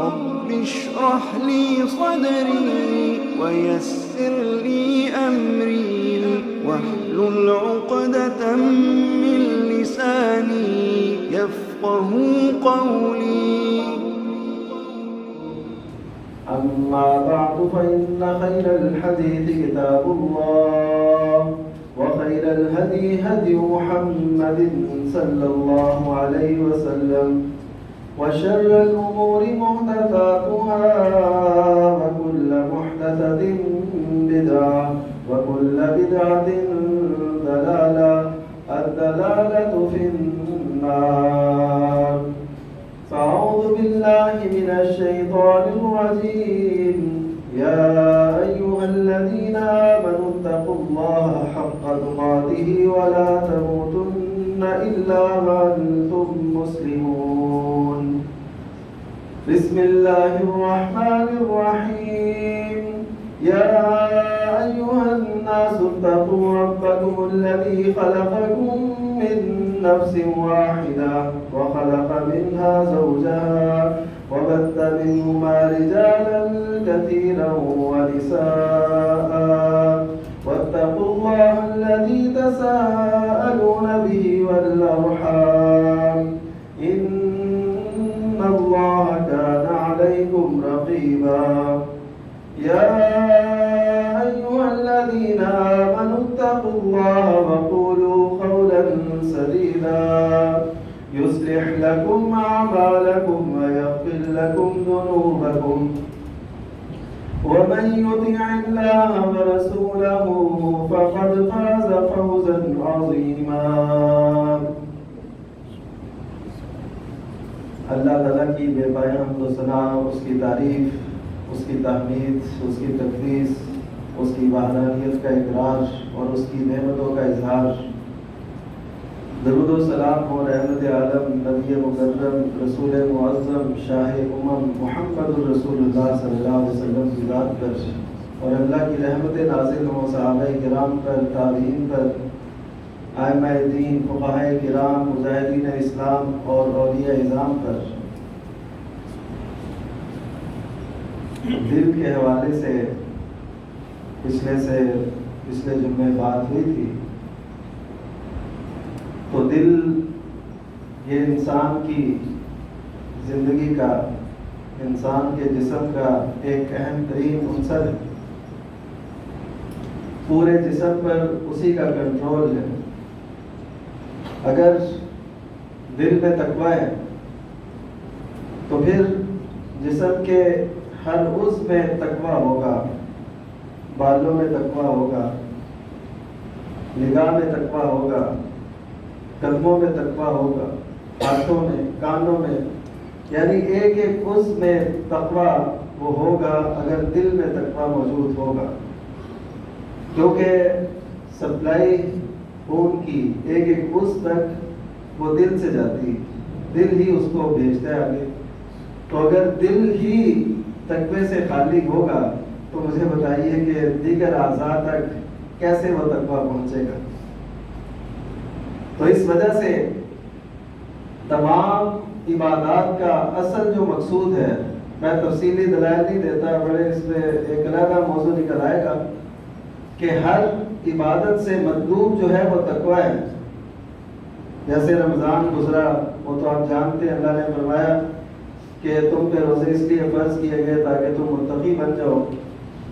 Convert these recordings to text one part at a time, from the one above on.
رب اشرح لي صدري ويسر لي أمري واحلل عقدة من لساني يفقه قولي. أما بعد فإن خير الحديث كتاب الله وخير الهدي هدي محمد صلى الله عليه وسلم وشر الأمور محدثاتها وكل محدثة بدعة وكل بدعة ضلالة الضلالة في النار. فأعوذ بالله من الشيطان الرجيم. يا أيها الذين آمنوا اتقوا الله حق تقاته ولا تموتن إلا وأنتم مسلمون. بسم الله الرحمن الرحيم. يا أيها الناس اتقوا ربكم الذي خلقكم من نفس واحدة وخلق منها زوجها وبث منهما رجالا كثيرا ونساء واتقوا الله الذي تساءلون به والأرحام إن الله كان عليكم رقيبا. يا أيها الذين آمنوا اتقوا الله وقولوا قولا سديدا يصلح لكم أعمالكم ويغفر لكم ذنوبكم ومن يطع الله ورسوله فقد فاز فوزا عظيما. اللہ تعالیٰ کی بے پایہ حمد و ثنا، اس کی تعریف، اس کی تحمید، اس کی تقدیس، اس کی وحدانیت کا اقرار اور اس کی نعمتوں کا اظہار. درود و سلام ہو رحمت عالم نبی مکرم رسول معظم شاہ امم محمد الرسول اللہ صلی اللہ علیہ وسلم کی ذات پر، اور اللہ کی رحمت نازل ہو صحابہ کرام پر، تابعین پر، ائمہ دین، فقہاء کرام، مجاہدین اسلام اور اولیاء اعظام پر. دل کے حوالے سے پچھلے جمعے بات ہوئی تھی. تو دل یہ انسان کی زندگی کا، انسان کے جسم کا ایک اہم ترین عنصر ہے. پورے جسم پر اسی کا کنٹرول ہے. اگر دل میں تقوی ہے تو پھر جسم کے ہر عضو میں تقوی ہوگا. بالوں میں تقوی ہوگا، نگاہ میں تقوی ہوگا، قدموں میں تقوی ہوگا، ہاتھوں میں، کانوں میں، یعنی ایک ایک عضو میں تقوی وہ ہوگا اگر دل میں تقوی موجود ہوگا. کیونکہ سپلائی خون کی ایک ایک عضو تک وہ دل سے جاتی، دل ہی اس کو بھیجتا ہے آگے. تو اگر دل ہی تقوی سے خالی ہوگا تو مجھے بتائیے کہ دیگر اعضاء تک کیسے وہ تقوی پہنچے گا. تو اس وجہ سے تمام عبادات کا اصل جو مقصود ہے، میں تفصیلی دلائل نہیں دیتا، بڑے اس میں ایک علیحدہ موضوع نکل آئے گا کہ ہر عبادت سے مطلوب جو ہے وہ تقوی ہے. جیسے رمضان گزرا، وہ تو آپ جانتے ہیں اللہ نے فرمایا کہ تم پہ روزے اس لیے فرض کیے گئے تاکہ تم متقی بن جاؤ.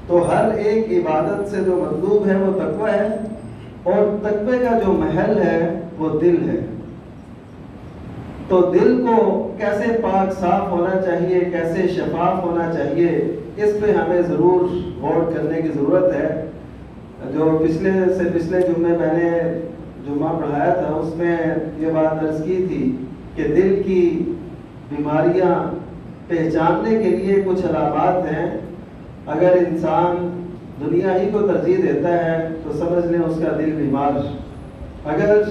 تو ہر ایک عبادت سے جو مطلوب ہے وہ تقوی ہے، اور تقوی کا جو محل ہے وہ دل ہے. تو دل کو کیسے پاک صاف ہونا چاہیے، کیسے شفاف ہونا چاہیے، اس پہ ہمیں ضرور غور کرنے کی ضرورت ہے. جو پچھلے جمعے میں نے جمعہ پڑھایا تھا، اس میں یہ بات عرض کی تھی کہ دل کی بیماریاں پہچاننے کے لیے کچھ علامات ہیں. اگر انسان دنیا ہی کو ترجیح دیتا ہے تو سمجھ لیں اس کا دل بیمار. اگر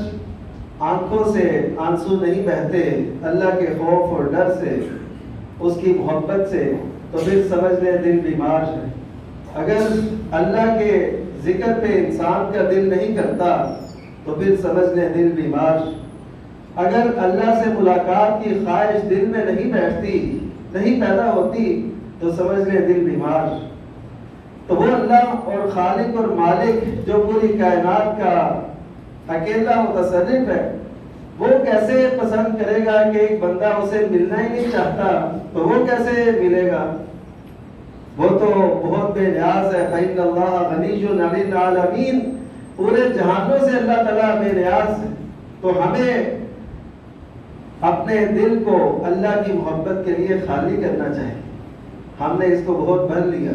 آنکھوں سے آنسو نہیں بہتے اللہ کے خوف اور ڈر سے، اس کی محبت سے، تو پھر سمجھ لیں دل بیمار ہے. اگر اللہ کے ذکر پہ انسان کا دل نہیں کرتا تو پھر سمجھ لیں دل بیمار. اگر اللہ سے ملاقات کی خواہش دل میں نہیں بیٹھتی نہیں پیدا ہوتی تو سمجھ لیں دل بیمار. تو وہ اللہ اور خالق اور مالک جو پوری کائنات کا اکیلا متصرف ہے، وہ کیسے پسند کرے گا کہ ایک بندہ اسے ملنا ہی نہیں چاہتا تو وہ کیسے ملے گا؟ وہ تو بہت بے نیاز ہے. فإن اللہ غنی عن العالمین، پورے جہانوں سے اللہ تعالیٰ بے نیاز ہے. تو ہمیں اپنے دل کو اللہ کی محبت کے لیے خالی کرنا چاہیے. ہم نے اس کو بہت بھر لیا،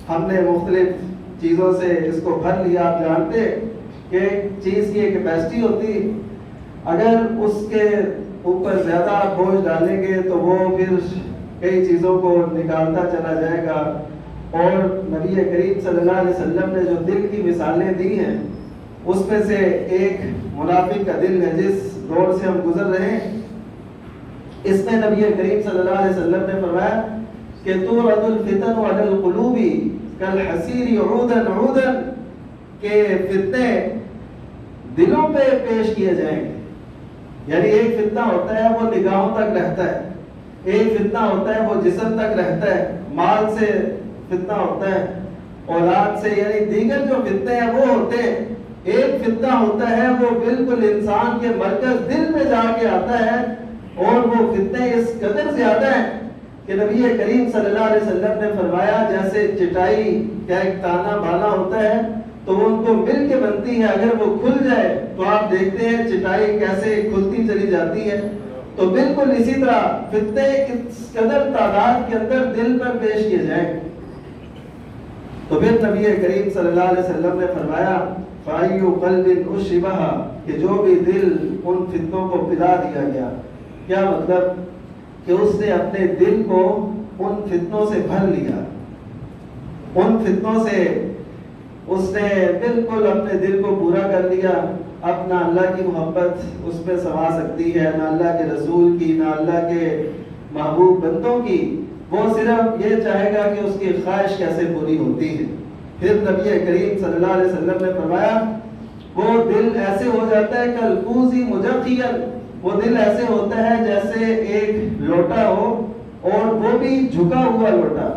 ہم نے مختلف چیزوں سے اس کو بھر لیا. آپ جانتے کہ ایک چیز کی ایک کیپیسٹی ہوتی، اگر اس کے اوپر زیادہ بوجھ ڈالیں گے تو وہ پھر کئی چیزوں کو نکالتا چلا جائے گا. اور نبی کریم صلی اللہ علیہ وسلم نے جو دل کی مثالیں دی ہیں، اس میں سے ایک منافق کا دل ہے جس دور سے ہم گزر رہے ہیں. اس میں نبی کریم صلی اللہ علیہ وسلم نے فرمایا کہ تورد الفتن علی القلوب کالحصیر عودا عودا، کہ فتنے دلوں پہ پیش کیے جائیں گے. یعنی ایک فتنہ ہوتا ہے وہ نگاہوں تک رہتا ہے، ایک فتنہ ہوتا ہے وہ جسم تک رہتا ہے، مال سے فتنہ ہوتا ہے، اولاد سے، یعنی دیگر جو فتنے ہیں وہ ہوتے ہیں. ایک فتنہ ہوتا ہے وہ بالکل انسان کے مرکز دل میں جا کے آتا ہے، اور وہ فتنے اس قدر زیادہ ہیں کہ نبی کریم صلی اللہ علیہ وسلم نے فرمایا جیسے چٹائی کا ایک تانا بانا ہوتا ہے تو وہ ان کو مل کے بنتی ہے، اگر وہ کھل جائے تو آپ دیکھتے ہیں چٹائی کیسے کھلتی چلی جاتی ہے. تو بالکل اسی طرح فتنے اس قدر تعداد کے اندر دل پر پیش کیے جائیں. تو پھر نبی کریم صلی اللہ علیہ وسلم نے فرمایا فَأَيُّ قَلْبٍ أُشْرِبَهَا، کہ جو بھی دل ان فتنوں کو پلا دیا گیا. کیا مطلب؟ کہ اس نے اپنے دل کو ان فتنوں سے بھر لیا، ان فتنوں سے اس نے بالکل اپنے دل کو پورا کر لیا. اب نہ اللہ کی محبت اس میں سما سکتی ہے، نہ اللہ کے رسول کی، نہ اللہ کے محبوب بندوں کی. وہ صرف یہ چاہے گا کہ اس کی خواہش کیسے پوری ہوتی ہے. پھر نبی کریم صلی اللہ علیہ وسلم نے فرمایا وہ دل ایسے ہو جاتا ہے کالکوز مجخیا، وہ دل ایسے ہوتا ہے جیسے ایک لوٹا ہو اور وہ بھی جھکا ہوا لوٹا.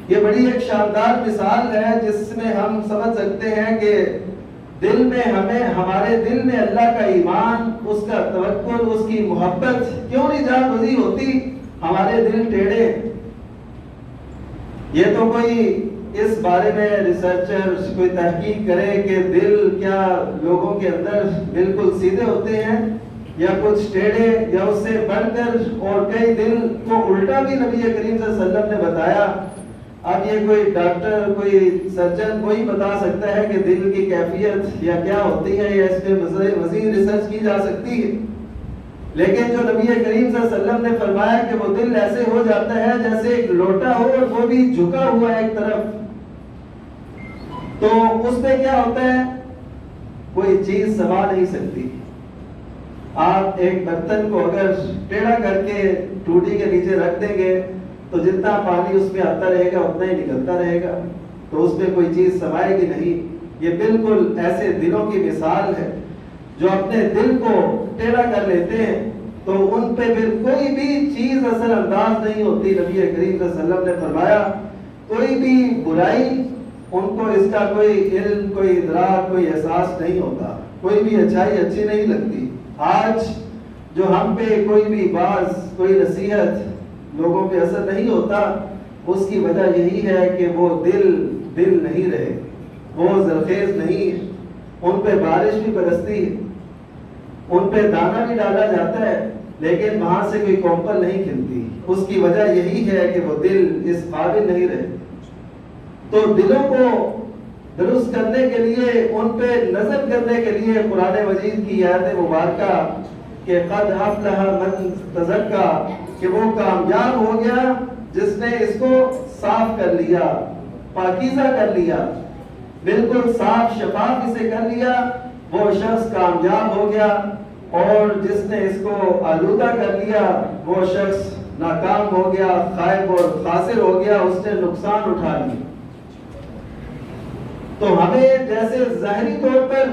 یہ بڑی ایک شاندار مثال ہے جس میں ہم سمجھ سکتے ہیں کہ دل میں ہمارے دل میں اللہ کا ایمان، اس کا توکل، اس کی محبت کیوں نہیں جاگزی ہوتی؟ ہمارے دل ٹیڑھے. یہ تو کوئی اس بارے میں ریسرچر کوئی تحقیق کرے کہ دل کیا لوگوں کے اندر بالکل سیدھے ہوتے ہیں یا کچھ ٹیڑھے، یا اس سے بڑھ کر اور کئی دل کو الٹا بھی نبی کریم صلی اللہ علیہ وسلم نے بتایا. اب یہ کوئی ڈاکٹر، کوئی سرجن کوئی بتا سکتا ہے کہ دل کی کیفیت یا کیا ہوتی ہے، یا اس پہ مزید ریسرچ کی جا سکتی ہے. لیکن جو نبی کریم صلی اللہ علیہ وسلم نے فرمایا کہ وہ دل ایسے ہو جاتا ہے جیسے ایک لوٹا ہو اور وہ بھی جھکا ہوا ہے ایک طرف. تو اس میں کیا ہوتا ہے؟ کوئی چیز سما نہیں سکتی. آپ ایک برتن کو اگر ٹیڑھا کر کے ٹوٹی کے نیچے رکھ دیں گے تو جتنا پانی اس میں آتا رہے گا اتنا ہی نکلتا رہے گا، تو اس میں کوئی چیز سمائے گی نہیں. یہ بالکل ایسے دلوں کی مثال ہے جو اپنے دل کو ٹیڑھا کر لیتے ہیں تو ان پہ پھر کوئی بھی چیز اثر انداز نہیں ہوتی. نبی کریم صلی اللہ علیہ وسلم نے فرمایا کوئی بھی برائی ان کو اس کا کوئی علم، کوئی ادراک، کوئی احساس نہیں ہوتا، کوئی بھی اچھائی اچھی نہیں لگتی. آج جو ہم پہ کوئی بھی باز، کوئی نصیحت لوگوں پہ اثر نہیں ہوتا، اس کی وجہ یہی ہے کہ وہ دل نہیں رہے، وہ زرخیز نہیں ہے. ان پہ بارش بھی برستی ہے، ان پہ دانہ بھی ڈالا جاتا ہے، لیکن وہاں سے کوئی کومپل نہیں کھلتی. اس کی وجہ یہی ہے کہ وہ دل اس قابل نہیں رہے. تو دلوں کو درست کرنے کے لیے، ان پہ نظر کرنے کے لیے قرآن مجید کی آیت مبارکہ کہ قد افلح من تزکا، کہ وہ کامیاب ہو گیا جس نے اس کو صاف کر لیا، پاکیزہ کر لیا، بالکل صاف شفاف اسے کر لیا، وہ شخص کامیاب ہو گیا. اور جس نے اس کو آلودہ کر لیا وہ شخص ناکام ہو گیا، خائب اور خاسر ہو گیا، اس نے نقصان اٹھا لیا. تو ہمیں جیسے ظاہری طور پر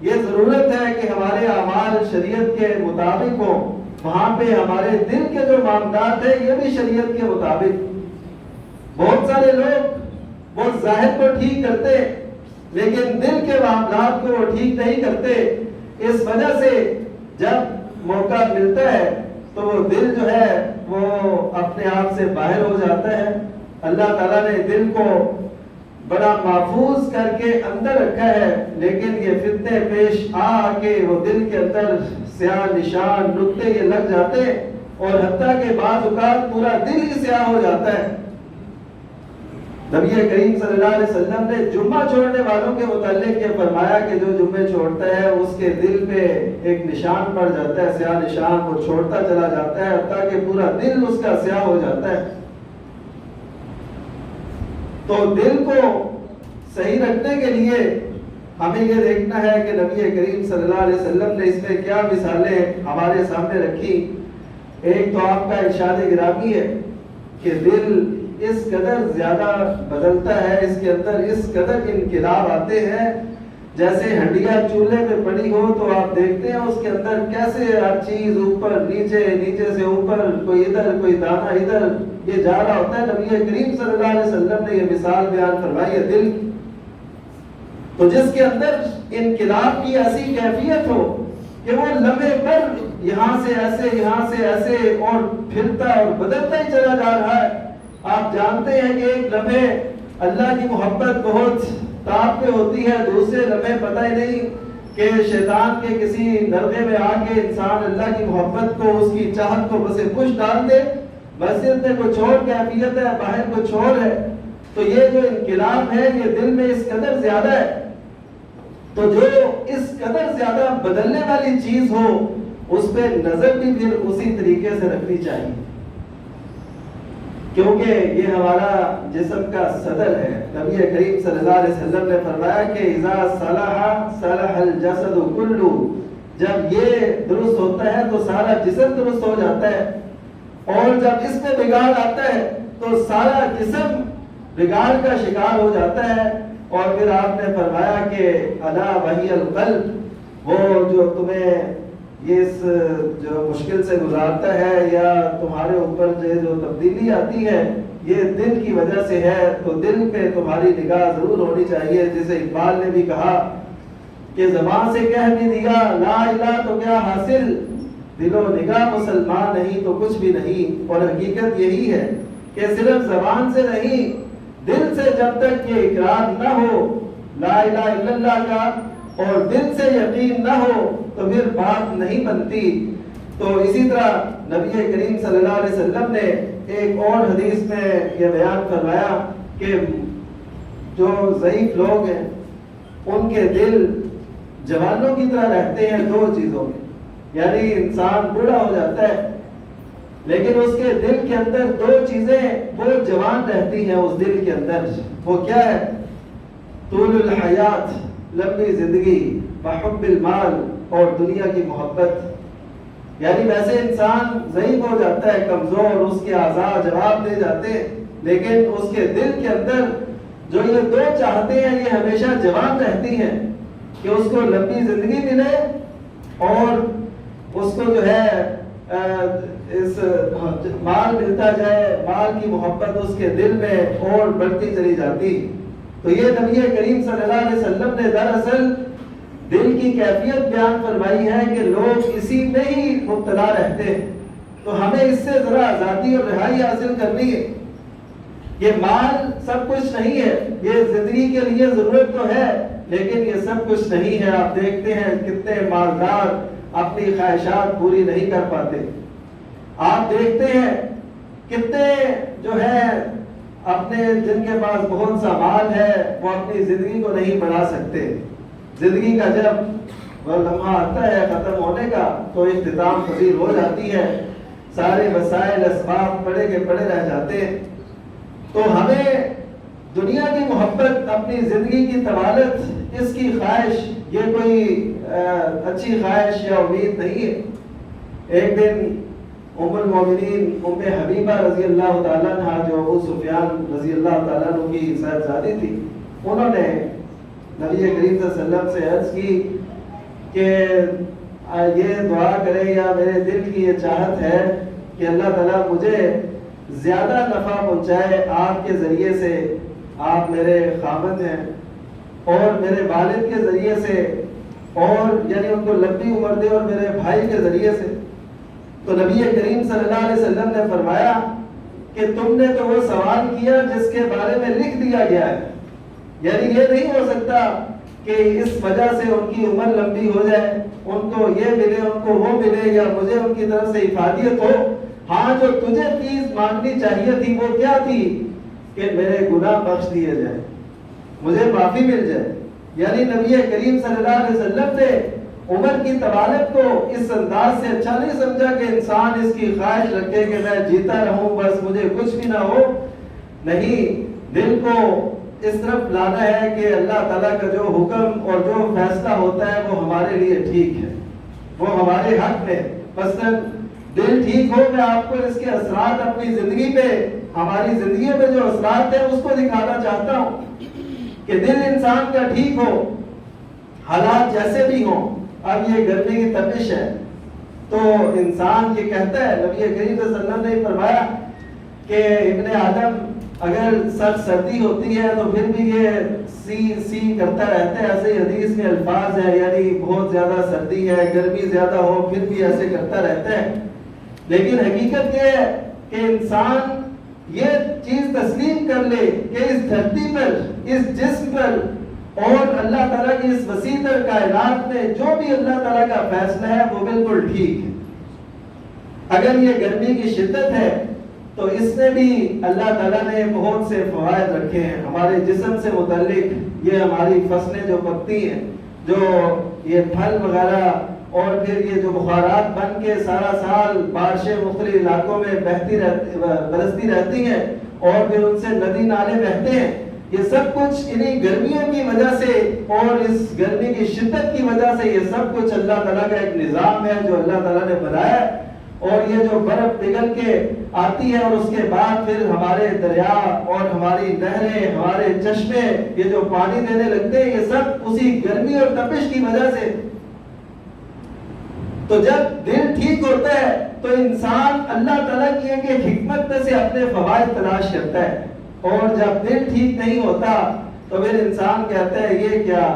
یہ ضرورت ہے کہ ہمارے اعمال شریعت کے مطابق ہوں، وہاں پہ ہمارے دل کے جو معاملات ہیں یہ بھی شریعت کے مطابق. بہت سارے لوگ وہ ظاہر کو ٹھیک کرتے لیکن دل کے معاملات کو وہ ٹھیک نہیں کرتے. اس وجہ سے جب موقع ملتا ہے تو وہ دل جو ہے وہ اپنے آپ سے باہر ہو جاتا ہے. اللہ تعالیٰ نے دل کو بڑا محفوظ کر کے اندر رکھا ہے لیکن یہ فتنے پیش آ کے وہ دل کے اندر سیاہ نشان نقطے یہ لگ جاتے اور حتیٰ کہ بعض اوقات پورا دل ہی سیاہ ہو جاتا ہے. نبی کریم صلی اللہ علیہ وسلم نے جمعہ چھوڑنے والوں کے متعلق یہ فرمایا کہ جو جمعے چھوڑتا ہے اس کے دل پہ ایک نشان پڑ جاتا ہے، سیاہ نشان، وہ چھوڑتا چلا جاتا ہے حتیٰ کہ پورا دل اس کا سیاہ ہو جاتا ہے. تو دل کو صحیح رکھنے کے لیے ہمیں یہ دیکھنا ہے کہ نبی کریم صلی اللہ علیہ وسلم نے اس میں کیا مثالیں ہمارے سامنے رکھی. ایک تو آپ کا ارشاد گرامی ہے کہ دل اس قدر زیادہ بدلتا ہے، اس کے اندر اس قدر انقلاب آتے ہیں. جیسے ہنڈیا چولہے پہ پڑی ہو تو آپ دیکھتے ہیں اس کے اندر کیسے ہر چیز اوپر نیچے، نیچے سے اوپر، کوئی ادھر کوئی دانا ادھر یہ جا رہا ہوتا ہے. نبی کریم صلی اللہ علیہ وسلم نے یہ مثال بیان فرمائی ہے دل کی. تو جس کے اندر انقلاب کی ایسی کیفیت ہو کہ وہ لمحے پر یہاں سے ایسے، یہاں سے ایسے اور پھرتا اور بدلتا ہی چلا جا رہا ہے. آپ جانتے ہیں کہ ایک لمحے اللہ کی محبت بہت تاب پہ ہوتی ہے، دوسرے لمحے پتہ ہی نہیں کہ شیطان کے کسی نرغے میں آ کے انسان اللہ کی محبت کو، اس کی چاہت کو بس کچھ ڈال دے. مسجد میں کچھ اور کیفیت ہے، باہر کچھ اور ہے. تو یہ جو انقلاب ہے یہ دل میں اس قدر زیادہ ہے. تو جو اس قدر زیادہ بدلنے والی چیز ہو اس پہ نظر بھی پھر اسی طریقے سے رکھنی چاہیے، کیونکہ یہ ہمارا جسم کا صدر ہے. نبی کریم صلی اللہ علیہ وسلم نے فرمایا کہ اذا صلح صلح الجسد کلہ، جب یہ درست ہوتا ہے تو سارا جسم درست ہو جاتا ہے، اور جب اس میں بگاڑ آتا ہے تو سارا جسم بگاڑ کا شکار ہو جاتا ہے. اور پھر آپ نے فرمایا کہ الا وہی القلب، وہ جو تمہیں اس جو مشکل سے گزارتا ہے یا تمہارے اوپر جو تبدیلی آتی ہے یہ دل کی وجہ سے ہے. تو دل پہ تمہاری نگاہ ضرور ہونی چاہیے. جسے اقبال نے بھی کہا کہ زبان سے کہہ بھی دیا لا الہ تو کیا حاصل، دل و نگاہ مسلمان نہیں تو کچھ بھی نہیں. اور حقیقت یہی ہے کہ صرف زبان سے نہیں، دل سے جب تک یہ اقرار نہ ہو لا الہ الا اللہ کا اور دل سے یقین نہ ہو تو پھر بات نہیں بنتی. تو اسی طرح نبی کریم صلی اللہ علیہ وسلم نے ایک اور حدیث میں یہ بیان فرمایا کہ جو ضعیف لوگ ہیں ان کے دل جوانوں کی طرح رہتے ہیں دو چیزوں میں. یعنی انسان بوڑھا ہو جاتا ہے لیکن اس کے دل کے اندر دو چیزیں وہ جوان رہتی ہیں. اس دل کے اندر وہ کیا ہے؟ طول الحیات، لمبی زندگی، وحب المال، اور دنیا کی محبت. یعنی ویسے انسان ضعیف ہو جاتا ہے، کمزور، اس کے اعضاء جواب دے جاتے ہیں، لیکن اس کے دل کے اندر جو یہ دو چاہتے ہیں یہ ہمیشہ جوان رہتی ہیں کہ اس کو لمبی زندگی ملے اور اس کو جو ہے اس مال ملتا جائے. مال کی محبت اس کے دل میں اور بڑھتی چلی جاتی. تو یہ نبی کریم صلی اللہ علیہ وسلم نے دراصل دل کی کیفیت بیان فرمائی ہے کہ لوگ اسی میں ہی مبتلا رہتے ہیں. تو ہمیں اس سے ذرا آزادی اور رہائی حاصل کرنی ہے. یہ مال سب کچھ نہیں ہے، یہ زندگی کے لیے ضرورت تو ہے لیکن یہ سب کچھ نہیں ہے. آپ دیکھتے ہیں کتنے مالدار اپنی خواہشات پوری نہیں کر پاتے. آپ دیکھتے ہیں کتنے جو ہے اپنے جن کے پاس بہت سا مال ہے وہ اپنی زندگی کو نہیں بڑھا سکتے. زندگی کا جب وہ لمحہ آتا ہے ختم ہونے کا تو اختتام پذیر ہو جاتی ہے، سارے وسائل اسباب پڑے کے پڑے رہ جاتے ہیں. تو ہمیں دنیا کی محبت، اپنی زندگی کی طوالت، اس کی خواہش یہ کوئی اچھی خواہش یا امید نہیں ہے. ایک دن ام المومنین ام حبیبہ رضی اللہ تعالیٰ عنہ جو ابو سفیان رضی اللہ تعالیٰ عنہ کی صاحبزادی تھی، انہوں نے نبی کریم صلی اللہ علیہ وسلم سے عرض کی کہ یہ دعا کرے یا میرے دل کی یہ چاہت ہے کہ اللہ تعالیٰ مجھے زیادہ نفع پہنچائے آپ کے ذریعے سے، آپ میرے خاوند ہیں، اور میرے والد کے ذریعے سے، اور یعنی ان کو لمبی عمر دے، اور میرے بھائی کے ذریعے سے۔ تو نبی کریم صلی اللہ علیہ وسلم نے فرمایا کہ تم نے تو وہ سوال کیا جس کے بارے میں لکھ دیا گیا ہے، یعنی یہ نہیں ہو سکتا کہ اس وجہ سے ان کی عمر لمبی ہو جائے، ان کو یہ ملے، ان کو وہ ملے، یا مجھے ان کی طرف سے افادیت ہو۔ ہاں، جو تجھے چیز مانگنی چاہیے تھی وہ کیا تھی؟ کہ میرے گناہ بخش دیے جائے، مجھے معافی مل جائے۔ یعنی نبی کریم صلی اللہ علیہ وسلم نے عمر کی طوالت کو اس انداز سے اچھا نہیں سمجھا کہ انسان اس کی خواہش رکھے کہ میں جیتا رہوں، بس مجھے کچھ بھی نہ ہو۔ نہیں، دل کو اس طرف لانا ہے کہ اللہ تعالیٰ کا جو حکم اور جو فیصلہ ہوتا ہے وہ ہمارے لیے ٹھیک ہے، وہ ہمارے حق میں۔ مثلاً دل ٹھیک ہو، میں آپ کو اس کے اثرات اپنی زندگی پہ، ہماری زندگی میں جو اثرات ہیں اس کو دکھانا چاہتا ہوں کہ دل انسان کا ٹھیک ہو، حالات جیسے بھی ہوں۔ اب یہ گرمی کی تپش ہے تو انسان یہ کہتا ہے، نبی کریم صلی اللہ علیہ وسلم نے فرمایا کہ ابن آدم اگر سردی ہوتی ہے تو پھر بھی یہ سی کرتا رہتا ہے، ایسے حدیث میں الفاظ ہے، یعنی بہت زیادہ سردی ہے، گرمی زیادہ ہو، پھر بھی ایسے کرتا رہتا ہے۔ لیکن حقیقت یہ ہے کہ انسان یہ چیز تسلیم کر لے کہ اس دھرتی پر، اس جسم پر، اور اللہ تعالیٰ کی اس وسیع تر کائنات میں جو بھی اللہ تعالیٰ کا فیصلہ ہے وہ بالکل ٹھیک ہے۔ اگر یہ گرمی کی شدت ہے تو اس میں بھی اللہ تعالیٰ نے بہت سے فوائد رکھے ہیں ہمارے جسم سے متعلق۔ یہ ہماری فصلیں جو پکتی ہیں، جو یہ پھل وغیرہ، اور پھر یہ جو بخارات بن کے سارا سال بارشیں مختلف علاقوں میں برستی رہتی ہیں، اور پھر ان سے ندی نالے بہتے ہیں، یہ سب کچھ انہی گرمیوں کی وجہ سے اور اس گرمی کی شدت کی وجہ سے، یہ سب کچھ اللہ تعالیٰ کا ایک نظام ہے جو اللہ تعالیٰ نے بنایا ہے۔ اور یہ جو برف پگھل کے آتی ہے اور اس کے بعد پھر ہمارے دریا اور ہماری نہریں، ہمارے چشمے یہ جو پانی دینے لگتے ہیں، یہ سب اسی گرمی اور تپش کی وجہ سے۔ تو جب دل ٹھیک ہوتا ہے تو انسان اللہ تعالیٰ کی ایک حکمت میں سے اپنے فوائد تلاش کرتا ہے، اور جب دل ٹھیک نہیں ہوتا تو پھر انسان کہتا ہے یہ کیا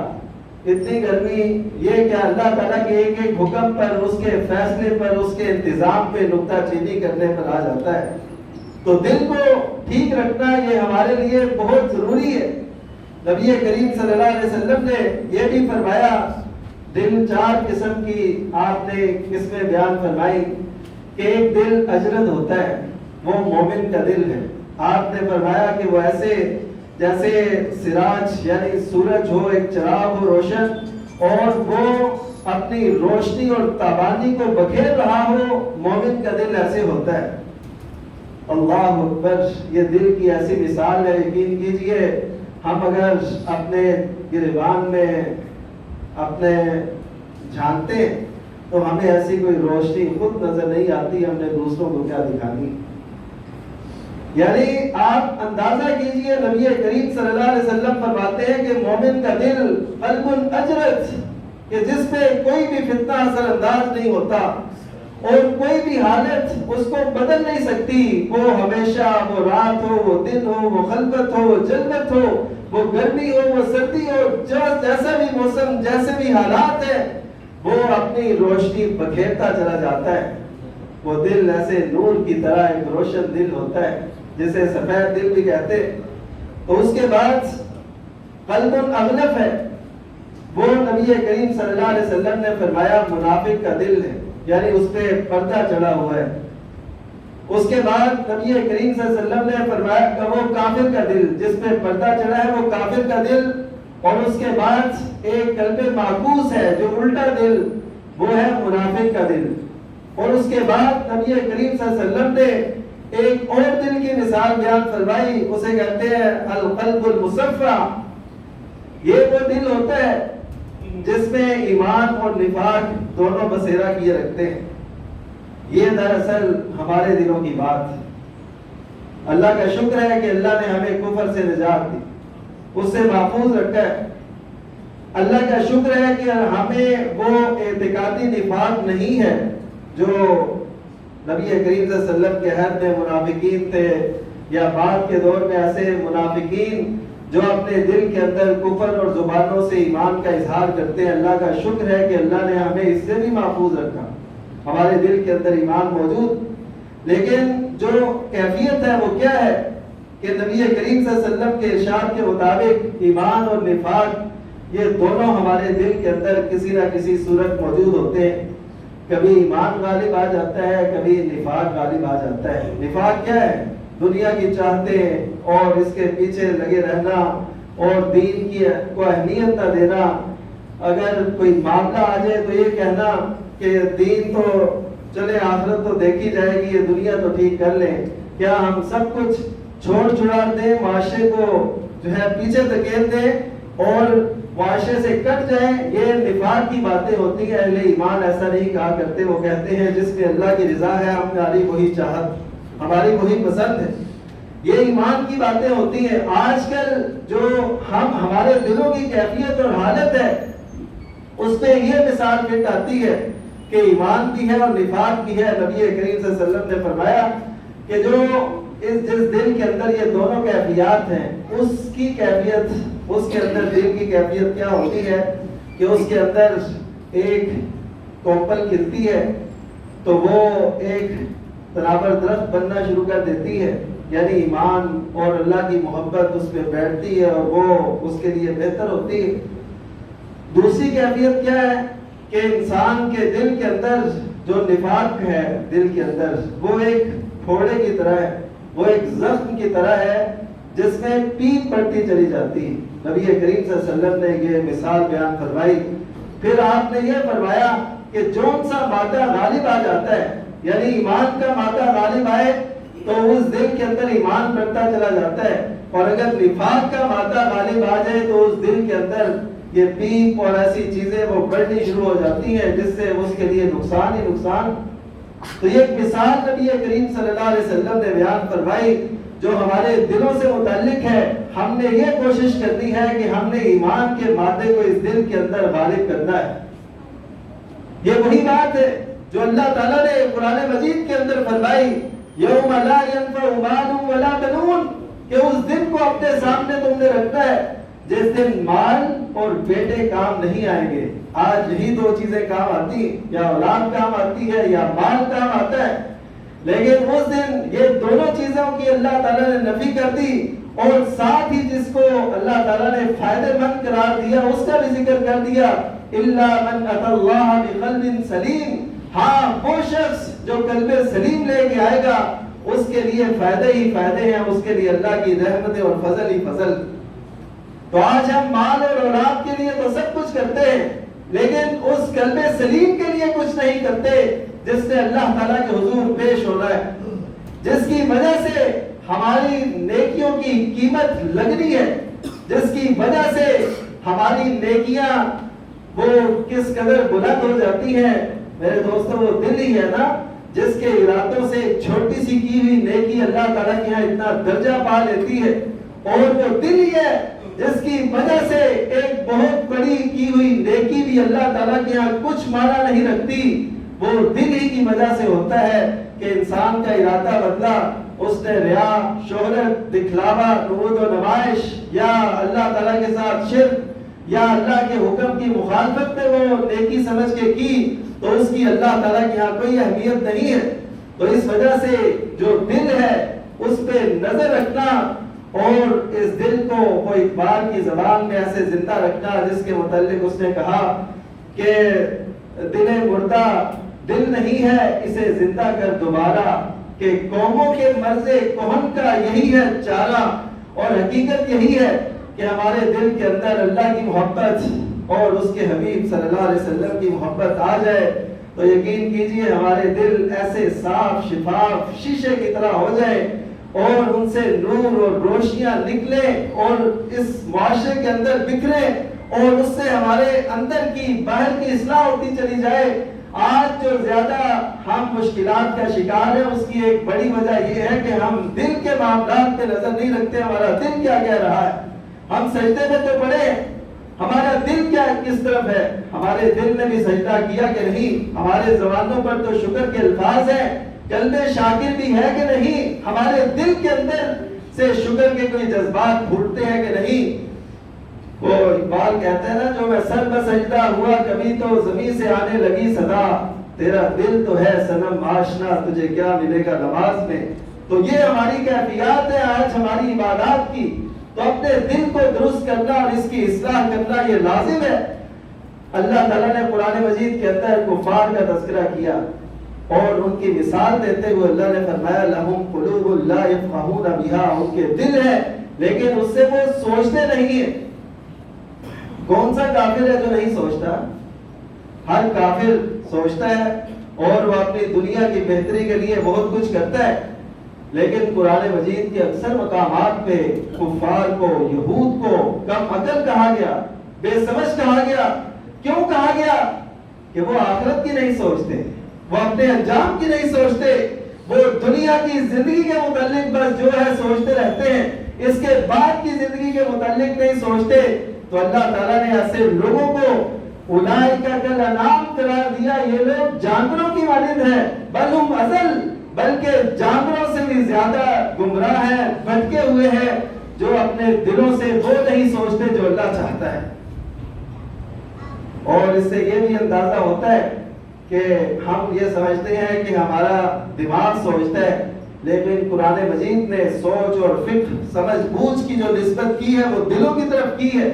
اتنی گرمی، یہ کیا اللہ تعالیٰ کے ایک ایک حکم پر، اس کے فیصلے پر، اس کے انتظام پہ نکتہ چینی کرنے پر آ جاتا ہے۔ تو دل کو ٹھیک رکھنا یہ ہمارے لیے بہت ضروری ہے۔ نبی کریم صلی اللہ علیہ وسلم نے یہ بھی فرمایا، دل 4 قسم کی آپ نے قسمیں بیان فرمائی کہ ایک دل اجرد ہوتا ہے، وہ مومن کا دل ہے۔ آپ نے فرمایا کہ وہ ایسے جیسے سراج یعنی سورج ہو، ایک چراغ ہو روشن، اور وہ اپنی روشنی اور تابانی کو بکھیر رہا ہو، مومن کا دل ایسے ہوتا ہے۔ اللہ اکبر، یہ دل کی ایسی مثال ہے، یقین کیجئے ہم اگر اپنے گریبان میں اپنے جھانکتے ہیں تو ہمیں ایسی کوئی روشنی خود نظر نہیں آتی، ہم نے دوسروں کو کیا دکھانی۔ یعنی آپ اندازہ کیجئے، نبی کریم صلی اللہ علیہ وسلم فرماتے ہیں کہ مومن کا دل قلب اجرد، کہ جس پہ کوئی بھی فتنہ اثر انداز نہیں ہوتا، اور کوئی بھی حالت اس کو بدل نہیں سکتی، وہ ہمیشہ، وہ رات ہو، وہ دن ہو، وہ خلوت ہو، وہ جنت ہو، وہ گرمی ہو، وہ سردی ہو، جیسا بھی موسم، جیسے بھی حالات ہیں، وہ اپنی روشنی بکھیرتا چلا جاتا ہے۔ وہ دل ایسے نور کی طرح ایک روشن دل ہوتا ہے جسے سفید دل بھی کہتے ہیں۔ تو اس کے بعد قلب اغلف ہے، وہ نبی کریم صلی اللہ علیہ وسلم نے فرمایا منافق کا دل ہے، یعنی اس پہ پردہ چڑھا ہوا ہے۔ اس کے بعد نبی کریم صلی اللہ علیہ وسلم نے فرمایا کہ وہ کافر کا دل، جس پہ پردہ چڑھا ہے وہ کافر کا دل۔ اور اس کے بعد ایک قلب معکوس ہے جو الٹا دل، وہ ہے منافق کا دل۔ اور اس کے بعد نبی کریم صلی اللہ علیہ وسلم نے ایک اور دل کی مثال بیان فرمائی، اسے کہتے ہیں القلب المصفى۔ یہ وہ دل ہوتا ہے جس میں ایمان اور نفاق دونوں بسیرا کیے رکھتے ہیں۔ یہ دراصل ہمارے دلوں کی بات ہے۔ اللہ کا شکر ہے کہ اللہ نے ہمیں کفر سے نجات دی، اس سے محفوظ رکھا ہے۔ اللہ کا شکر ہے کہ ہمیں وہ اعتقادی نفاق نہیں ہے جو نبی کریم صلی اللہ علیہ وسلم کے عہد میں منافقین تھے، یا بعد کے دور میں ایسے منافقین جو اپنے دل کے اندر کفر اور زبانوں سے ایمان کا اظہار کرتے ہیں۔ اللہ کا شکر ہے کہ اللہ نے ہمیں اس سے بھی محفوظ رکھا، ہمارے دل کے اندر ایمان موجود۔ لیکن جو کیفیت ہے وہ کیا ہے کہ نبی کریم صلی اللہ علیہ وسلم کے ارشاد کے مطابق ایمان اور نفاق یہ دونوں ہمارے دل کے اندر کسی نہ کسی صورت موجود ہوتے ہیں۔ کبھی ایمان غالب آ جاتا ہے، کبھی نفاق غالب آ جاتا ہے۔ نفاق کیا ہے؟ دنیا کی چاہتے اور اس کے پیچھے لگے رہنا اور دین کی کو اہمیت نہ دینا۔ اگر کوئی معاملہ آ جائے تو یہ کہنا کہ دین تو چلے، آخرت تو دیکھی جائے گی، یہ دنیا تو ٹھیک کر لیں، کیا ہم سب کچھ چھوڑ چھڑا دیں، معاشرے کو جو ہے پیچھے دھکیل دیں اور معاشرے سے کٹ جائیں؟ یہ نفاق کی باتیں ہوتی ہیں۔ اہل ایمان ایسا نہیں کہا کرتے، وہ کہتے ہیں جس میں اللہ کی رضا ہے ہماری وہی چاہت، ہماری وہی پسند ہے۔ یہ ایمان کی باتیں ہوتی ہیں۔ آج کل جو ہمارے دلوں کی کیفیت اور حالت ہے اس پہ یہ مثال فٹ آتی ہے کہ ایمان بھی ہے اور نفاق بھی ہے۔ نبی کریم صلی اللہ علیہ وسلم نے فرمایا کہ جو جس دل کے اندر یہ دونوں کیفیات ہیں اس کی کیفیت، اس کے اندر دل کی کیفیت کیا ہوتی ہے کہ اس کے اندر ایک کوپل کھلتی ہے تو وہ ایک تناور درخت بننا شروع کر دیتی ہے، یعنی ایمان اور اللہ کی محبت اس پہ بیٹھتی ہے اور وہ اس کے لیے بہتر ہوتی ہے۔ دوسری کیفیت کیا ہے کہ انسان کے دل کے اندر جو نفاق ہے دل کے اندر، وہ ایک پھوڑے کی طرح ہے، وہ ایک زخم کی طرح ہے جس میں پیپ پڑتی چلی جاتی ہے۔ نبی کریم صلی اللہ علیہ وسلم نے یہ مثال بیان فرمائی۔ پھر آپ نے یہ فرمایا کہ جون سا مادہ غالب آ جاتا ہے، یعنی ایمان کا مادہ غالب آئے تو اس دل کے اندر ایمان بڑھتا چلا جاتا ہے، اور اگر نفاق کا مادہ غالب آ جائے تو اس دل کے اندر یہ پیپ اور ایسی چیزیں وہ بڑھنی شروع ہو جاتی ہیں جس سے اس کے لیے نقصان ہی نقصان۔ تو یہ ایک مثال نبی کریم صلی اللہ علیہ وسلم نے بیان فرمائی جو ہمارے دلوں سے متعلق ہے۔ ہم نے یہ کوشش کرنی ہے کہ ہم نے ایمان کے مادے کو اس دل کے اندر غالب کرنا ہے۔ یہ وہی بات ہے جو اللہ تعالیٰ نے قرآن مجید کے اندر فرمائی، یوم لا ینفع مال ولا بنون، کہ اس دن کو اپنے سامنے تم نے رکھنا ہے جس دن مال اور بیٹے کام نہیں آئیں گے۔ آج یہی دو چیزیں کام آتی ہیں، یا اولاد کام آتی ہے یا مال کام آتا ہے، لیکن اس دن یہ دونوں چیزوں کی اللہ تعالیٰ نے نفی کر دی، اور ساتھ ہی جس کو اللہ تعالیٰ نے فائدہ مند قرار دیا اس کا بھی ذکر کر دیا، الا من اتى الله بقلب سلیم، ہاں وہ شخص جو قلب سلیم لے کے آئے گا اس کے لیے فائدے ہی فائدے ہیں، اس کے لیے اللہ کی رحمت اور فضل ہی فضل۔ تو آج ہم مال اور اولاد کے لیے تو سب کچھ کرتے ہیں، لیکن اس قلب سلیم کے لیے کچھ نہیں کرتے جس سے اللہ تعالیٰ کے حضور پیش ہونا ہے، جس کی وجہ سے ہماری نیکیوں کی قیمت لگنی ہے، جس کی وجہ سے ہماری نیکیاں وہ کس قدر بلند ہو جاتی ہیں۔ میرے دوستوں وہ دل ہی ہے نا جس کے ارادوں سے ایک چھوٹی سی کی ہوئی نیکی اللہ تعالیٰ کے یہاں اتنا درجہ پا لیتی ہے، اور وہ دل ہی ہے جس کی وجہ سے ایک بہت بڑی کی ہوئی نیکی بھی اللہ تعالیٰ کے یہاں کچھ معنی نہیں رکھتی۔ وہ دل ہی کی وجہ سے ہوتا ہے کہ انسان کا ارادہ بدلا، اس نے ریا، شہرت، دکھلاوا، نمود و نمائش، یا اللہ تعالیٰ کے ساتھ شرک، یا اللہ کے حکم کی مخالفت میں وہ نیکی سمجھ کے کی، تو اس کی اللہ تعالیٰ کے یہاں کوئی اہمیت نہیں ہے۔ تو اس وجہ سے جو دل ہے اس پہ نظر رکھنا، اور اس دل کو وہ اقبال کی زبان میں ایسے زندہ رکھنا جس کے متعلق اس نے کہا کہ دل مردہ دل نہیں ہے اسے زندہ کر دوبارہ، کہ قوموں کے مرض کہن کا یہی ہے چارہ، اور حقیقت یہی ہے کہ ہمارے دل کے اندر اللہ کی محبت اور اس کے حبیب صلی اللہ علیہ وسلم کی محبت آ جائے تو یقین کیجئے ہمارے دل ایسے صاف شفاف شیشے کی طرح ہو جائے، اور ان سے نور اور روشنیاں نکلیں اور اس معاشرے کے اندر بکھریں، اور اس سے ہمارے اندر کی باہر کی اصلاح ہوتی چلی جائے۔ آج جو زیادہ ہم مشکلات کا شکار ہیں اس کی ایک بڑی وجہ یہ ہے کہ ہم دل کے معاملات پہ نظر نہیں رکھتے، ہمارا دل کیا کہہ رہا ہے۔ ہم سجدے میں تو پڑے ہمارا دل کیا کس طرف ہے؟ ہمارے دل نے بھی سجدہ کیا کہ نہیں؟ ہمارے زبانوں پر تو شکر کے الفاظ ہیں، قلب شاکر بھی ہے کہ نہیں؟ ہمارے دل کے اندر سے شکر کے کوئی جذبات پھوٹتے ہیں کہ نہیں؟ وہ اقبال کہتے ہیں نا، جو میں سر بسجدہ ہوا کبھی تو زمین سے آنے لگی صدا، تیرا دل تو ہے صنم آشنا تجھے کیا ملے گا نماز میں۔ تو یہ ہماری کیفیات ہے آج ہماری عبادات کی، تو اپنے دل کو درست کرنا اور اس کی اصلاح کرنا یہ لازم ہے۔ اللہ تعالیٰ نے قرآن مجید کے اندر کفار کا تذکرہ کیا اور ان کی مثال دیتے ہوئے اللہ نے فرمایا لہم قلوب لا یفقہون بہا، ان کے دل ہے لیکن اس سے وہ سوچتے نہیں ہیں۔ کون سا کافر ہے جو نہیں سوچتا؟ ہر کافر سوچتا ہے اور وہ اپنی دنیا کی بہتری کے لیے بہت کچھ کرتا ہے، لیکن قرآن مجید کے اکثر مقامات پہ کفار کو، یہود کو کم عقل کہا گیا، بے سمجھ کہا گیا۔ کیوں کہا گیا؟ کہ وہ آخرت کی نہیں سوچتے، وہ اپنے انجام کی نہیں سوچتے، وہ دنیا کی زندگی کے متعلق بس جو ہے سوچتے رہتے ہیں، اس کے بعد کی زندگی کے متعلق نہیں سوچتے۔ تو اللہ تعالیٰ نے ایسے لوگوں کو اولئک کالانعام قرار دیا، یہ لوگ جانوروں کی مانند ہیں، بل ہم اضل، بلکہ جانوروں سے بھی زیادہ گمراہ ہیں، بھٹکے ہوئے ہیں، جو اپنے دلوں سے وہ نہیں سوچتے جو اللہ چاہتا ہے۔ اور اس سے یہ بھی اندازہ ہوتا ہے کہ ہم یہ سمجھتے ہیں کہ ہمارا دماغ سوچتا ہے، لیکن قرآن مجید نے سوچ اور فکر، سمجھ بوجھ کی جو نسبت کی ہے وہ دلوں کی طرف کی ہے۔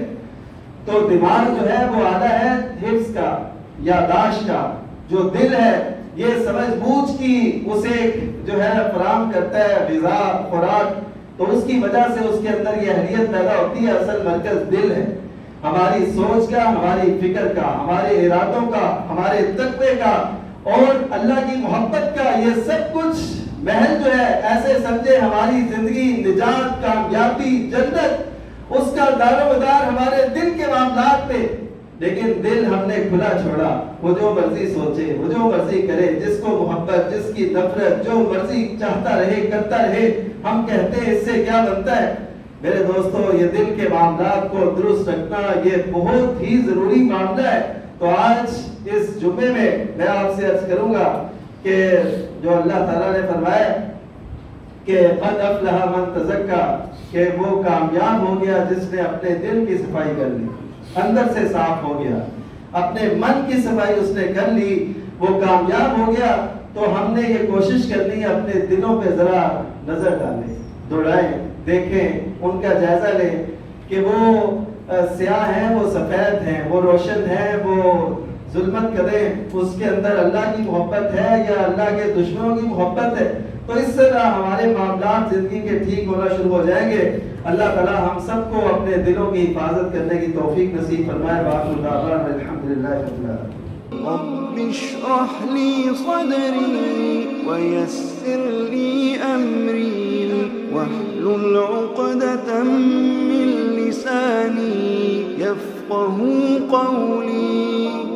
تو دماغ جو ہے وہ آلہ ہے حفظ کا، یاداشت کا، جو دل ہے یہ سمجھ بوجھ کی اسے جو ہے فراہم کرتا ہے غذا، خوراک، تو اس کی وجہ سے اس کے اندر یہ اہلیت پیدا ہوتی ہے۔ اصل مرکز دل ہے، ہماری سوچ کا، ہماری فکر کا، ہمارے ارادوں کا، ہمارے تقوی کا اور اللہ کی محبت کا، یہ سب کچھ محل جو ہے ایسے سمجھے ہماری زندگی، نجات، کامیابی، جنت، اس کا دار و مدار ہمارے دل کے معاملات پہ۔ لیکن دل ہم نے کھلا چھوڑا، وہ جو مرضی سوچے، وہ جو مرضی کرے، جس کو محبت، جس کی نفرت، جو مرضی چاہتا رہے، کرتا رہے۔ ہم کہتے ہیں اس سے کیا بنتا ہے؟ میرے دوستو، یہ دل کے معاملات کو درست رکھنا یہ بہت ہی ضروری معاملہ ہے۔ تو آج اس جمعے میں آپ سے عرض کروں گا کہ جو اللہ تعالیٰ نے فرمایا کہ قد افلح من تزکا، کہ وہ کامیاب ہو گیا جس نے اپنے دل کی صفائی کر لی، اندر سے صاف ہو گیا، اپنے من کی صفائی اس نے کر لی، وہ کامیاب ہو گیا۔ تو ہم نے یہ کوشش کرنی ہے اپنے دلوں پہ ذرا نظر ڈالیں، دوڑائیں، دیکھیں، ان کا جائزہ لیں کہ وہ سیاہ ہیں، وہ سفید ہیں، وہ روشن ہیں، وہ ظلمت کریں، اس کے اندر اللہ کی محبت ہے یا اللہ کے دشمنوں کی محبت ہے۔ تو اس طرح ہمارے معاملات زندگی کے ٹھیک ہونا شروع ہو جائیں گے۔ اللہ تعالی ہم سب کو اپنے دلوں کی حفاظت کرنے کی توفیق نصیب فرمائے۔ وآخر دعوانا الحمدللہ رب العالمین۔ رب اشرح لي صدري ويسر لي أمري واحلل عقدة من لساني يفقه قولي